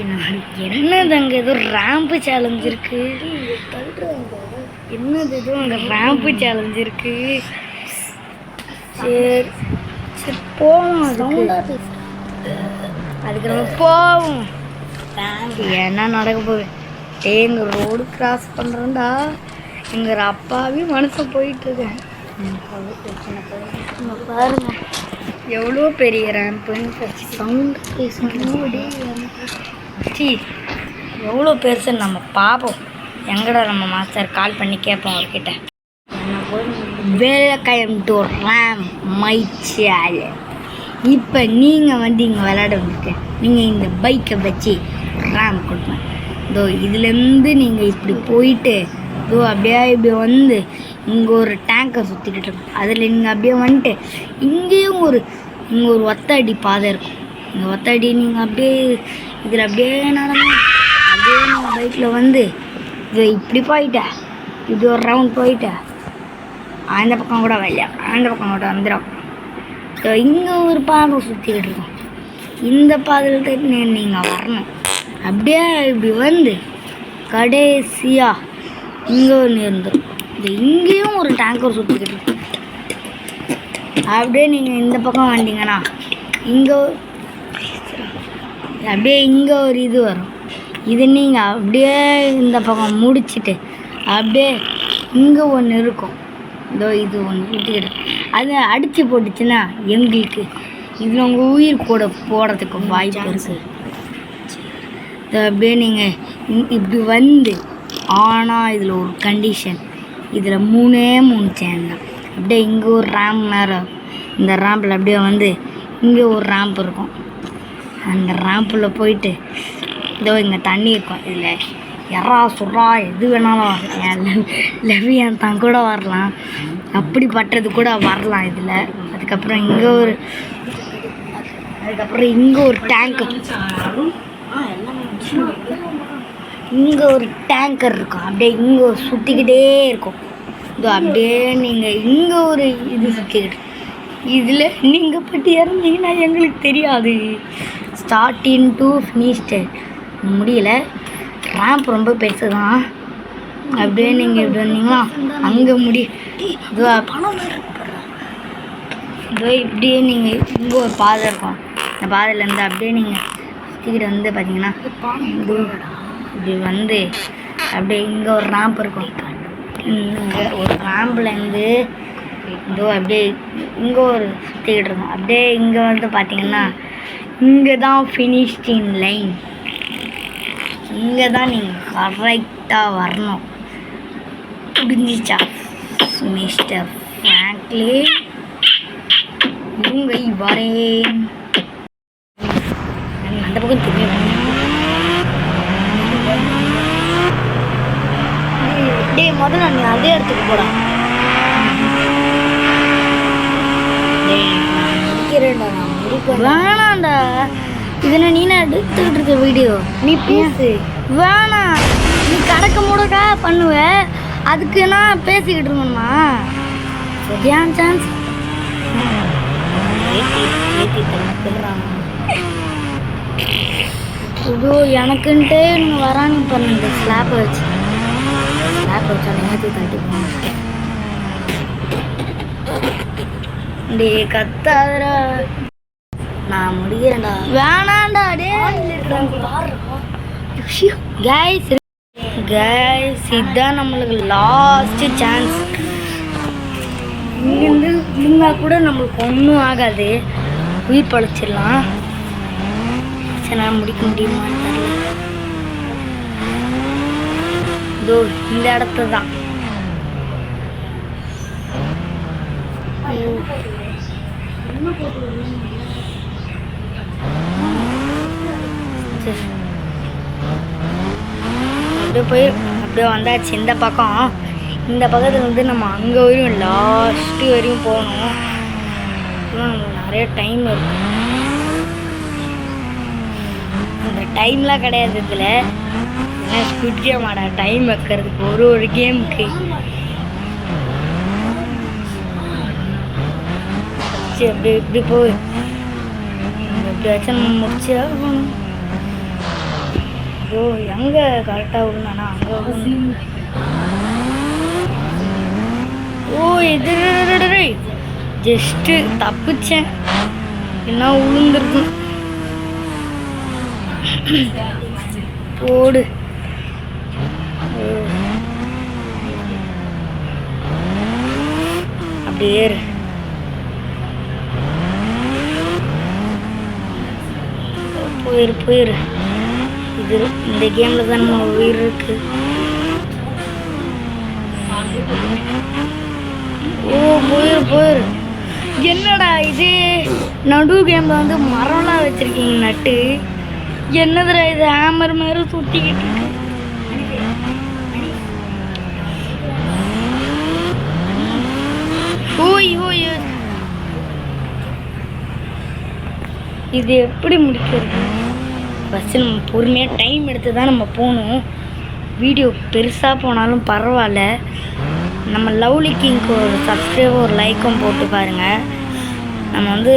என்னது அங்கே ஏதோ ரேம்பு சேலஞ்ச் இருக்கு. என்னது ஏதோ அங்கே ரேம்பு சேலஞ்ச் இருக்கு. சரி சரி போவோம். அதுக்கு நம்ம போவோம். என்ன நடக்க போகுது? எங்கள் ரோடு கிராஸ் பண்ணுறோண்டா. எங்கள் அப்பாவையும் மனுஷன் போயிட்டுருக்கேன். பாருங்க எவ்வளோ பெரிய ரேம்புன்னு சவுண்டு எவ்வளோ பெருசுன்னு நம்ம பார்ப்போம். எங்கடா நம்ம மாஸ்டர் கால் பண்ணி கேட்போம் அவர்கிட்ட. Welcome to RAM my channel. இப்போ நீங்கள் வந்து இங்கே விளையாட வந்துருக்கேன். நீங்கள் இந்த பைக்கை வச்சு ரேம் கொடுப்பேன். இதோ இதுலேருந்து நீங்கள் இப்படி போயிட்டு இதோ அப்படியே இப்படி வந்து இங்கே ஒரு டேங்கை சுற்றிக்கிட்டு இருக்கும். அதில் நீங்கள் அப்படியே வந்துட்டு இங்கேயும் இங்கே ஒரு ஒத்தடி பாதை இருக்கும். இந்த ஒத்தடி நீங்கள் அப்படியே இதில் அப்படியே நடந்து அப்படியே நீங்கள் பைக்கில் வந்து இதை இப்படி போயிட்டேன். இப்படி ஒரு ரவுண்ட் போயிட்டேன். அந்த பக்கம் கூட வரலையா, அந்த பக்கம் கூட வந்துடும். இங்கே ஒரு பாதை சுற்றிக்கிட்டு இருக்கும். இந்த பாதையில் நீங்கள் வரணும். அப்படியே இப்படி வந்து கடைசியாக இங்கே ஒன்று இருந்துடும். இங்கேயும் ஒரு டேங்கர் சுற்றிக்கிட்டு இருக்கும். அப்படியே நீங்கள் இந்த பக்கம் வந்தீங்கன்னா இங்கே அப்படியே இங்கே ஒரு இது வரும். இது நீங்கள் அப்படியே இந்த பக்கம் முடிச்சுட்டு அப்படியே இங்கே ஒன்று இருக்கும். இதோ இது ஒன்று சுற்றிக்கிட்டு அதை அடித்து போட்டுச்சுன்னா எங்களுக்கு இதில் உங்கள் உயிர் கூட போடுறதுக்கு வாய்ப்பு இருக்குது. அப்படியே நீங்கள் இப்படி வந்து ஆனால் இதில் ஒரு கண்டிஷன், இதில் 3 சேனல் தான். அப்படியே இங்கே ஒரு ரேம்ப் நேரம், இந்த ரேம்பில் அப்படியே வந்து இங்கே ஒரு ரேம்ப் இருக்கும். அந்த ரேம்பில் போயிட்டு இதோ இங்கே தண்ணி இருக்கும். இதில் எறா சுறா எது வேணாலும் வரலாம். லெவியான் தான் கூட வரலாம், அப்படிப்பட்டது கூட வரலாம் இதில். அதுக்கப்புறம் இங்கே ஒரு டேங்க், இங்கே ஒரு டேங்கர் இருக்கும். அப்படியே இங்கே சுற்றிக்கிட்டே இருக்கும். இதோ அப்படியே நீங்கள் இங்கே ஒரு இது சுற்றிக்கிட்டு இதில் நீங்கள் பற்றி இறந்தீங்கன்னா எங்களுக்கு தெரியாது. ஸ்டார்டிங் டு ஃபினிஷ்டு முடியல. ரேம்ப் ரொம்ப பெருசு தான். அப்படியே நீங்கள் இப்படி வந்தீங்கன்னா அங்கே இதோ இப்படியே நீங்கள் இங்கே ஒரு பாதை இருக்கும். அந்த பாதையிலேருந்து அப்படியே நீங்கள் சுற்றிக்கிட்டு வந்து பார்த்தீங்கன்னா இப்படி வந்து அப்படியே இங்கே ஒரு ரேம்ப் இருக்கும். இங்கே ஒரு ரேம்ப்லேருந்து இதோ அப்படியே இங்கே ஒரு சுற்றிக்கிட்டு இருக்கும். அப்படியே இங்கே வந்து பார்த்தீங்கன்னா இங்கே தான் ஃபினிஷிங் லைன். இங்கே தான் நீங்கள் கரெக்டாக வரணும். புரிஞ்சிச்சா மிஸ்டர் ஃப்ராங்க்லின்? இவங்க வரேன். அந்த பக்கம் திரும்பி டே முதல்ல நீ அதே இடத்துக்கு போடா. வேணாண்டா, இதுல நீ எடுத்துக்கிட்டு இருக்க வீடியோ நீ பேசு. வேணாம், நீ கடக்க முடக்கா பண்ணுவ, அதுக்கு நான் பேசிக்கிட்டு இருக்கணுமா? ஏன் சான்ஸ் இதோ எனக்குன்ட்டு நீங்கள் வரான்னு பண்ணுங்க. ஸ்லாப்பை வச்சா நேற்று தட்டி போங்க. டே கத்தாதரா, நான் முடிகிறேன்டா. வேணாண்டா டே. கைஸ் இதுதான் நம்மளுக்கு லாஸ்ட் சான்ஸ். இங்கேருந்து இருந்தால் கூட நம்மளுக்கு ஒன்றும் ஆகாது, உயிர் பழச்சிடலாம். சரி நான் முடிக்க முடியுமான்னு தெரியல. இதோ இந்த இடத்துல தான் அப்படியே போய் அப்படியே வந்தாச்சு. இந்த பக்கத்தில் வந்து நம்ம அங்கே வரையும் லாஸ்ட்டு வரையும் போகணும். நம்மளுக்கு நிறைய டைம் இருக்கு. அந்த டைம்லாம் கிடையாது இதில். ஏன்னா ஸ்குட்டிய மாடா டைம் வைக்கிறதுக்கு ஒரு கேமுக்கு. சரி இப்படி போய் எப்படி வச்சு நம்ம முடிச்சு ஐயோ எங்கே கரெக்டாக விழுந்தானா அங்கே ஓ இது ஜஸ்ட்டு தப்பிச்சேன் என்ன விழுந்துருக்கும் போடு அப்படியே போயிரு இது இந்த கேமில் தான் நம்ம உயிர் இருக்கு. ஓ போயிரு என்னடா இது நடு கேமில் வந்து மரம்லாம் வச்சுருக்கீங்க நட்டு என்னதுடா இது ஹேமர் மாதிரி சுற்றிக்கிட்டு இருக்கு. ஓய் இது எப்படி முடிக்கிறது? ஃபஸ்ட்டு நம்ம பொறுமையாக டைம் எடுத்து தான் நம்ம போகணும். வீடியோ பெருசாக போனாலும் பரவாயில்ல. நம்ம லவ்லி கிங்க்கு ஒரு சப்ஸ்கிரைபர் ஒரு லைக்கும் போட்டு பாருங்கள். நம்ம வந்து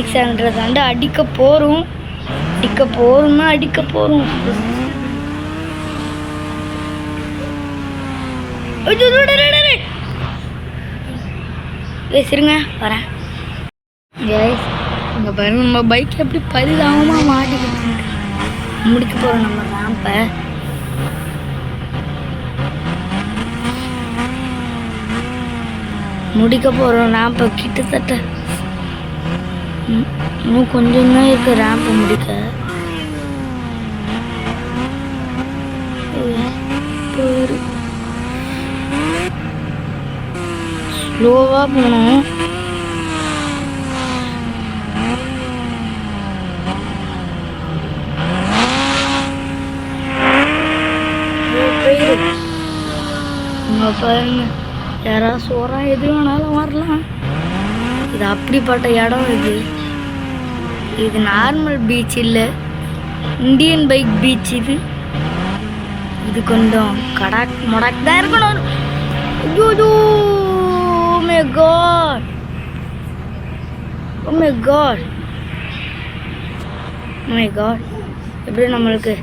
600 வந்து அடிக்க போகிறோம். பேசுருங்க வரேன். இங்கே பாருங்க நம்ம பைக் எப்படி பரிதாபமாக மாட்டிக்கிட்டு முடிக்க போகிறோம். நம்ம ரேம்பை முடிக்க போகிறோம். ரேம்பை கிட்டத்தட்ட இன்னும் கொஞ்சம் தான் இருக்குது ரேம்பை முடிக்க. ஸ்லோவாக போகணும். பாருங்க யாராவது சோறா எது வேணாலும் வரலாம். இது அப்படிப்பட்ட இடம். இது நார்மல் பீச் இல்லை, இந்தியன் பைக் பீச். இது கொஞ்சம் கடாக் மொடாக் தான் இருக்கணும். Oh my god எப்படி நம்மளுக்கு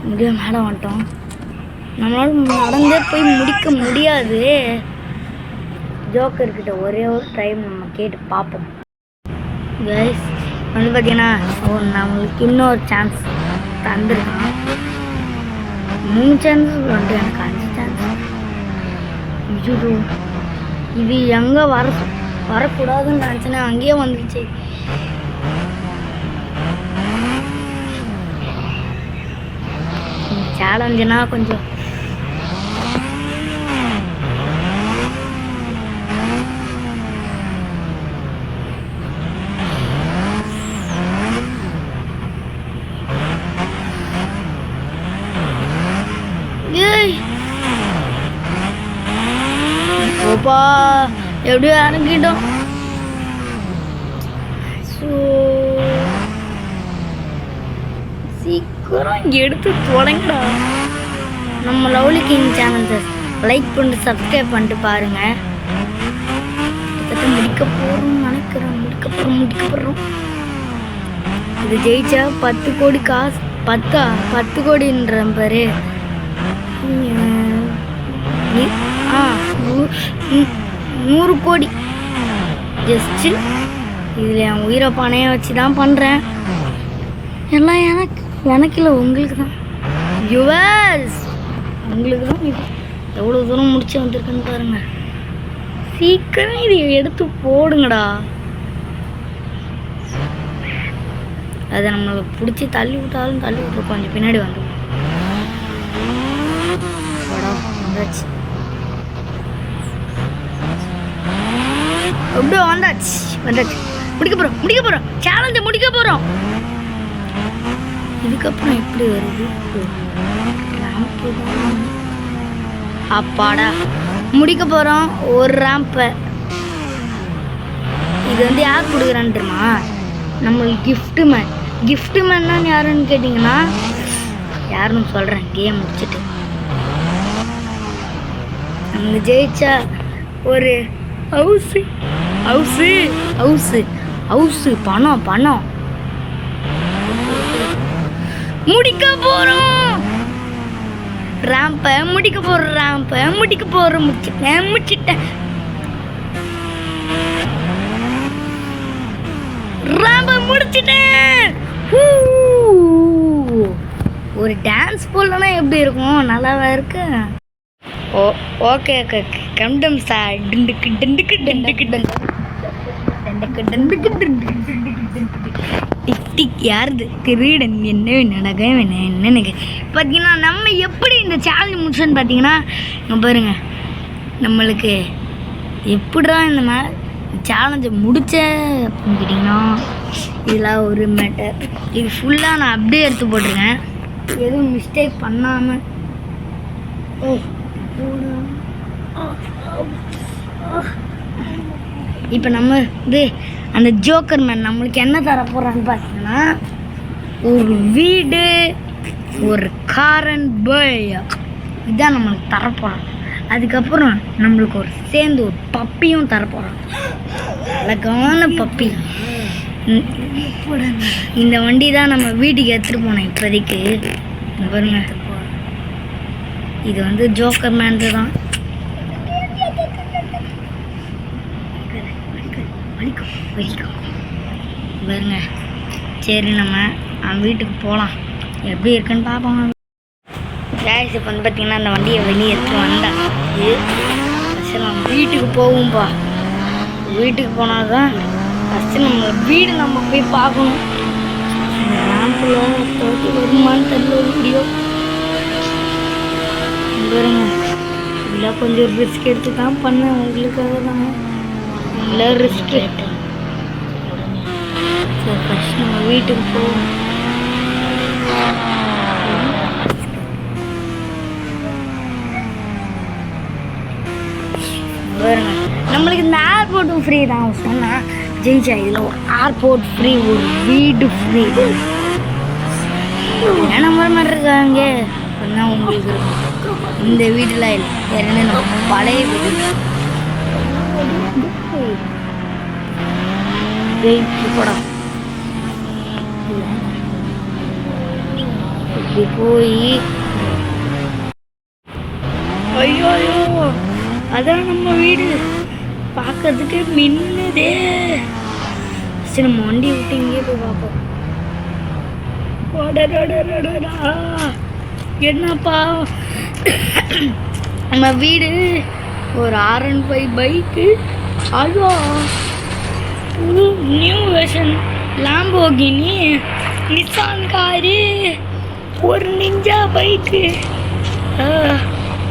முடியும் மேலே வந்துட்டோம். நம்மளால நடந்தே போய் முடிக்க முடியாது. ஜோக்கர்கிட்ட ஒரே ஒரு டைம் நம்ம கேட்டு பார்ப்போம். கைஸ் வந்து பார்த்தீங்கன்னா நம்மளுக்கு இன்னொரு சான்ஸ் தந்துருக்கான். 3 சான்ஸ் வந்து எனக்கு 5 சான்ஸ். இது எங்கே வரக்கூடாதுன்னு நினச்சினா அங்கேயே வந்துச்சு. சேலஞ்சுனா கொஞ்சம் ஓப்பா எப்படியோ இறங்கிட்டோம். சீக்கிரம் எடுத்து தொடங்கடா. நம்ம லவ்லி கிங் சேனல் லைக் பண்ணிட்டு சப்ஸ்கிரைப் பண்ணிட்டு பாருங்க. கிட்டத்தட்ட முடிக்க போகிறோம்னு நினைக்கிறேன். முடிக்க போகிறோம். இது ஜெயிச்சா 10 கோடி காசு. 10 கோடின்ற பாரு. 100 கோடி ஜஸ்ட்டு. இதில் என் உயிரை பணையை வச்சு தான் பண்ணுறேன். எல்லாம் எனக்கு இல்லை, உங்களுக்கு தான். யுவர்ஸ் உங்களுக்கு தான். இது எவ்வளோ தூரம் முடிச்சு வந்திருக்குன்னு பாருங்க. சீக்கிரம் இதை எடுத்து போடுங்கடா. அதை நம்மளை பிடிச்சி தள்ளி விட்டாலும் தள்ளி விட்டுரும். கொஞ்சம் பின்னாடி வந்துடும். வந்தாச்சு அப்படியே வந்தாச்சு. முடிக்க போகிறோம். சேலஞ்சை முடிக்க போகிறோம். இதுக்கப்புறம் எப்படி வருது? அப்பாடா முடிக்க போகிறோம் ஒரு ரேம்பை. இது வந்து யார் கொடுக்குறான்னு தெரியுமா? நம்மளுக்கு கிஃப்ட் மேன்னா யாருன்னு கேட்டிங்கன்னா யாருன்னு சொல்கிறேன். கேம் முடிச்சுட்டு நம்ம ஜெயிச்சா ஒரு ஹவுஸு பணம் முடிக்க போகிறோம். ரேம்பை முடிக்க போகிறோம். முடிச்சிட்டேன். ரேம்பை முடிச்சிட்டேன். ஒரு டான்ஸ் போடலன்னா எப்படி இருக்கும்? நல்லாவா இருக்கு? ஓகே கண்டம் சார். டிக் யாருது கிரீடன் என்ன நடக்க என்னன்னு பார்த்தீங்கன்னா நம்ம எப்படி இந்த சேலஞ்ச் முடிச்சோன்னு பார்த்தீங்கன்னா பாருங்க, நம்மளுக்கு எப்படிடா இந்த சேலஞ்சை முடிச்ச அப்படின்னு கேட்டிங்கன்னா இதெல்லாம் ஒரு மேட்டர். இது ஃபுல்லாக நான் அப்படியே எடுத்து போட்டிருக்கேன், எதுவும் மிஸ்டேக் பண்ணாமல். இப்போ நம்ம அந்த ஜோக்கர் மேன் நம்மளுக்கு என்ன தர போகிறான்னு பார்த்தீங்கன்னா ஒரு வீடு, ஒரு கார் அண்ட் பைக், இதுதான் நம்மளுக்கு தரப்போகிறான். அதுக்கப்புறம் நம்மளுக்கு சேர்ந்து ஒரு பப்பியும் தரப்போகிறான், அழகான பப்பி. இந்த வண்டி தான் நம்ம வீட்டுக்கு எடுத்துகிட்டு போனோம். இப்போதைக்கு பாருங்க, இது ஜோக்கர் மேன் தான். பாருங்க, சரி நம்ம வீட்டுக்கு போகலாம், எப்படி இருக்குன்னு பார்ப்போம். கேஸ் இப்போ பார்த்தீங்கன்னா அந்த வண்டியை வெளியே எடுத்து வந்தேன். சரி நம்ம வீட்டுக்கு போவோம்ப்பா. வீட்டுக்கு போனால் தான் ஃபஸ்ட்டு நம்ம வீடு நம்ம போய் பார்க்கணும். ரேம்பில் தோட்டி வருமானு தெரியல வீடியோ. பாருங்க, இதெல்லாம் கொஞ்சம் ரிஸ்க் எடுத்து தான் பண்ணேன் உங்களுக்காக தான். இல்லை ரிஸ்க் எடுத்து சரி ஃபஸ்ட் நம்ம வீட்டுக்கு போவோம். நம்மளுக்கு இந்த ஏர்போர்ட்டும் ஃப்ரீ தான் சொன்னால் ஜெயிச்சா. இதில் ஒரு ஏர்போர்ட் ஃப்ரீ, ஒரு வீடு ஃப்ரீ. என்ன மாதிரி இருக்காங்க அப்படின்னா உங்களுக்கு இருக்கும். இந்த வீடுலாம் இல்லை, வேறு நம்ம பழைய வீடு. போடா இப்படி போய் ஐயோ அதான் நம்ம வீடு பார்க்கறதுக்கு மின்னுதே. சரி நம்ம வண்டி விட்டு இங்கே போய் பார்ப்போம். என்னப்பா நம்ம வீடு ஒரு R15 பைக்கு, ஐயோ new version Lamborghini, Nissan car, ஒரு நிஞ்சா பைக்கு.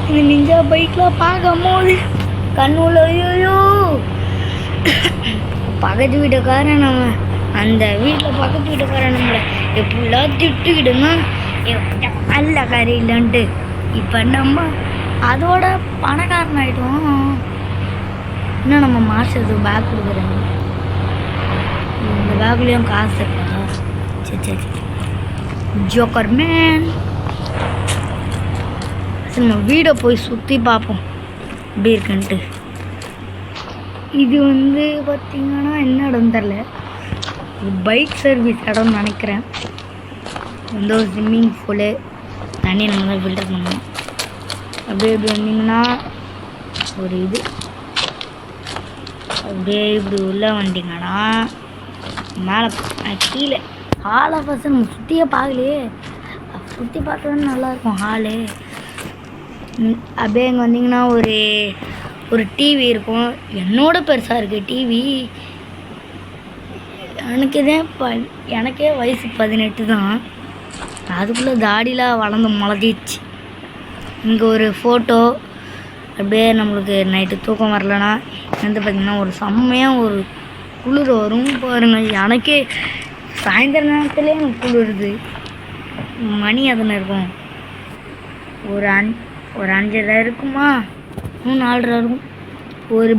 இந்த நிஞ்சா பைக்லாம் பார்க்கும் போது கண்ணுல ஐயோ. பக்கத்து வீட்டுக்காரன் நம்ம அந்த வீட்டில் பக்கத்து வீட்டுக்காரன் நம்மளை எப்படிலாம் திட்டுக்கிடுமா நல்ல காரி இல்லைன்ட்டு. இப்போ நம்ம அதோட பணக்காரன் ஆகிட்டோம். இன்னும் நம்ம மாதத்துக்கு பேக் கொடுக்குறேங்க. இந்த பேக்லேயும் காசு இருக்கா? சரி ஜோக்கர் மேன். சரி நம்ம வீடை போய் சுற்றி பார்ப்போம் எப்படி இருக்குன்ட்டு. இது பார்த்திங்கன்னா என்ன இடம் தெரில, பைக் சர்வீஸ் இடம்னு நினைக்கிறேன். ஒரு ஸ்விம்மிங் பூலு, தண்ணி நம்ம தான் ஃபில்டர் பண்ணணும். அப்படியே இப்படி வந்தீங்கன்னா ஒரு இது, அப்படியே இப்படி உள்ளே வந்தீங்கன்னா மேலே கீழே ஹாலை ஃபஸ்ட்டு நம்ம சுற்றியே பார்க்கலையே. சுற்றி பார்த்தா நல்லாயிருக்கும் ஹாலு. அப்படியே இங்கே வந்தீங்கன்னா ஒரு டிவி இருக்கும். என்னோட பெருசாக இருக்குது டிவி. எனக்கே வயசு 18 தான். அதுக்குள்ளே தாடிலாம் வளர்ந்து முளைச்சிச்சு. இங்கே ஒரு ஃபோட்டோ. அப்படியே நம்மளுக்கு நைட்டு தூக்கம் வரலன்னா பார்த்திங்கன்னா ஒரு செம்மையாக ஒரு குளிர் வரும் பாருங்கள். எனக்கே சாயந்தர நேரத்துலேயே எனக்கு குளிருது. மணி அதனை இருக்கும் ஒரு 5:30 இருக்குமா, 4:30 இருக்கும். ஒரு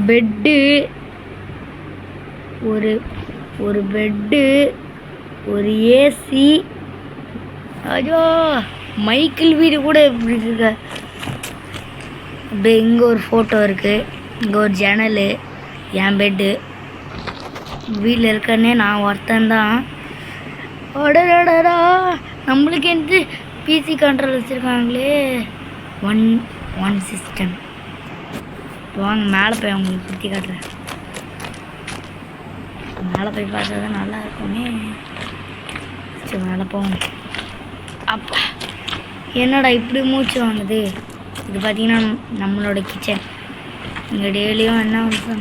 பெட்டு, ஒரு ஏசி, ஐயோ மைக்கிள் வீடு கூட எப்படி இருக்கு. அப்படியே இங்கே ஒரு ஃபோட்டோ இருக்குது, இங்கே ஒரு ஜன்னல், என் பெட்டு. வீட்டில் இருக்கன்னே நான் ஒருத்தன்தான். நம்மளுக்கு இதுக்கு பிசி கண்ட்ரோல் வச்சுருக்காங்களே. One system. வாங்க மேலே போய் அவங்களுக்கு சுற்றி காட்டுறேன். மேலே போய் பார்த்தா தான் நல்லா இருக்குமே. சரி மேலே போவோம். அப்பா என்னடா இப்படி மூச்சு வாங்குது. இது பார்த்தீங்கன்னா நம்மளோட கிச்சன். இங்கே டெய்லியும் என்ன வந்து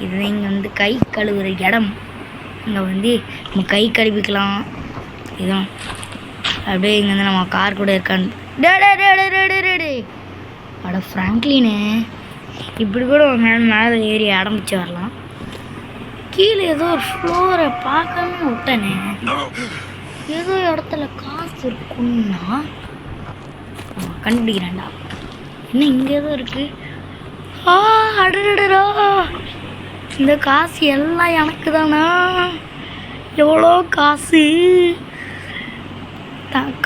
இதுதான் இங்கே வந்து கை கழுவுற இடம். இங்கே வந்து நம்ம கை கழுவிக்கலாம். இதுதான் அப்படியே இங்கே வந்து நம்ம கார் கூட இருக்கான்னு அட ஃப்ராங்க்லினு இப்படி கூட மேலே ஏறி ஆரம்பிச்சு வரலாம். கீழே ஏதோ ஒரு ஃப்ளோரை பார்க்காம விட்டனே. ஏதோ இடத்துல காசு இருக்குன்னா கண்டுபிடிக்கிறேன்டா. என்ன இங்கே ஏதோ இருக்கு. அடடா இந்த காசு எல்லாம் எனக்கு தானா? எவ்வளோ காசு.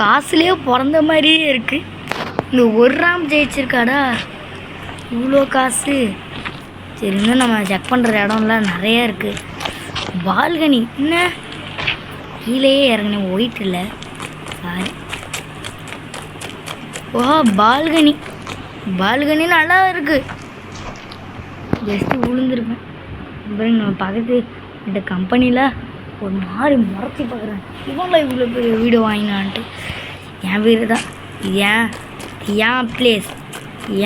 காசுலேயே பிறந்த மாதிரியே இருக்குது. இந்த ஒரு ராம் ஜெயிச்சிருக்காடா இவ்வளோ காசு. சரி இன்னும் நம்ம செக் பண்ணுற இடம்லாம் நிறையா இருக்குது. பால்கனி என்ன கீழேயே இறங்கினேன். ஒயிட் இல்லை சாரி. பால்கனி நல்லா இருக்குது. ஜஸ்ட்டு விழுந்துருப்பேன். அப்புறம் நம்ம பக்கத்து இந்த கம்பெனியில் ஒரு மாதிரி முறைச்சி பார்க்குறேன். இவங்கள இவ்வளோ பெரிய வீடு வாங்கினான்ட்டு. என் வீடு தான் என் பிளேஸ்.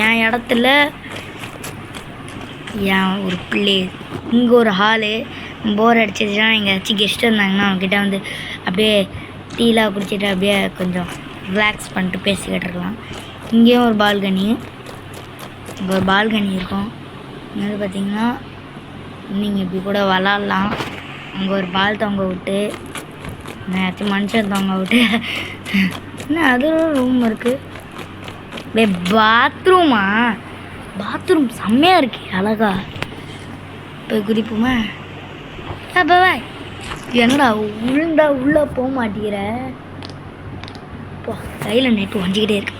என் இடத்துல என் ஒரு பிளேஸ். இங்கே ஒரு ஹாலு. போர் அடிச்சிச்சுன்னா எங்கேயாச்சும் கெஸ்ட் இருந்தாங்கன்னா அவங்ககிட்ட வந்து அப்படியே டீலாம் குடிச்சிட்டு அப்படியே கொஞ்சம் ரிலாக்ஸ் பண்ணிட்டு பேசிக்கிட்டு இருக்கலாம். இங்கேயும் ஒரு பால்கனி. இங்கே ஒரு பால்கனி இருக்கும். இங்கே பார்த்திங்கன்னா நீங்கள் இப்படி கூட விளாட்லாம். அங்கே ஒரு பால் தொங்க விட்டு நேற்று மனுஷன் தொங்க விட்டு என்ன அது ரூம் இருக்குது. பாத்ரூம் செம்மையாக இருக்கு. அழகா போய் குதிப்போமா? பாய் என்னடா உளுந்தா உள்ளே போக மாட்டேங்கிற. கையில் நெட்டு வஞ்சிக்கிட்டே இருக்கு.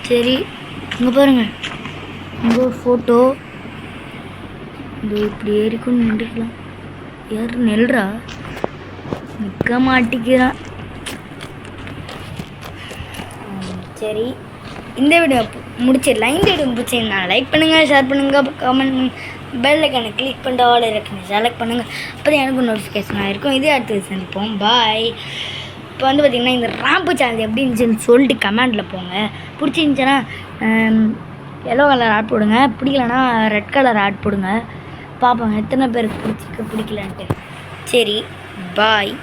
சரி இங்கே பாருங்கள். இங்கே ஒரு ஃபோட்டோ. இந்த இப்படி ஏறிக்கும் நின்றுக்கலாம். யார் நெல்றா நிற்க மாட்டேங்கிறான். சரி இந்த வீடியோ முடிச்சிடலாம். இந்த வீடியோ பிடிச்சிருந்தா லைக் பண்ணுங்கள், ஷேர் பண்ணுங்கள், கமெண்ட் பண்ணுங்கள், பெல் ஐக்கானை கிளிக் பண்ணிட்டு ஆல் இருக்குன்னு செலக்ட் பண்ணுங்கள். அப்போ தான் எனக்கு நோட்டிஃபிகேஷன் ஆகிருக்கும். இதே அடுத்து சந்திப்போம். பாய். இப்போ வந்து பார்த்திங்கன்னா இந்த ராம்பு சேனல் எப்படி இருந்துச்சுன்னு சொல்லிட்டு கமெண்டில் போங்க. பிடிச்சிருந்துச்சுன்னா எல்லோ கலர் ஆட் போடுங்க. பிடிக்கலன்னா ரெட் கலர் ஆட் போடுங்க. பார்ப்போங்க எத்தனை பேருக்கு பிடிக்கலன்ட்டு. சரி பாய்.